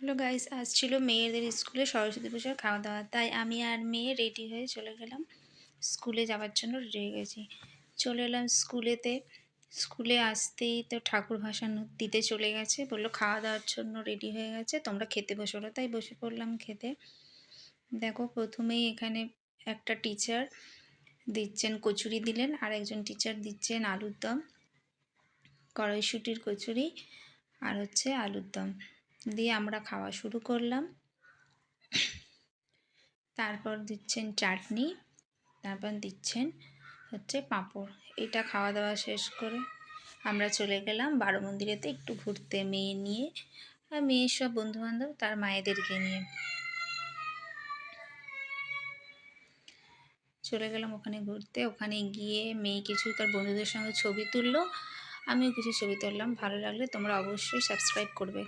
Hello guys, আজ ছিল মেয়েদের স্কুলে সরস্বতী পুজোর খাওয়া দাওয়া। তাই আমি আর মেয়ে রেডি হয়ে চলে গেলাম স্কুলে যাওয়ার জন্য। রেডি হয়ে গেছি, চলে এলাম স্কুলেতে। স্কুলে আসতেই তো ঠাকুর ভাসান দিতে চলে গেছে, বললো খাওয়া দাওয়ার জন্য রেডি হয়ে গেছে, তোমরা খেতে বসো। তাই বসে পড়লাম খেতে। দেখো, প্রথমেই এখানে একটা টিচার দিচ্ছেন কচুরি দিলেন, আর একজন টিচার দিচ্ছেন আলুর দম, কড়াইশুঁটির কচুরি আর হচ্ছে আলুর দম দিয়ে আমরা খাওয়া শুরু করলাম। তারপর দিচ্ছেন চাটনি, তারপর দিচ্ছেন হচ্ছে পাঁপড়। এটা খাওয়া দাওয়া শেষ করে আমরা চলে গেলাম বারো মন্দিরেতে একটু ঘুরতে, মেয়ে নিয়ে আর মেয়ের সব বন্ধুবান্ধব তার মায়েদেরকে নিয়ে চলে গেলাম ওখানে ঘুরতে। ওখানে গিয়ে মেয়ে কিছু তার বন্ধুদের সঙ্গে ছবি তুললো, আমিও কিছু ছবি তুললাম। ভালো লাগলে তোমরা অবশ্যই সাবস্ক্রাইব করবে।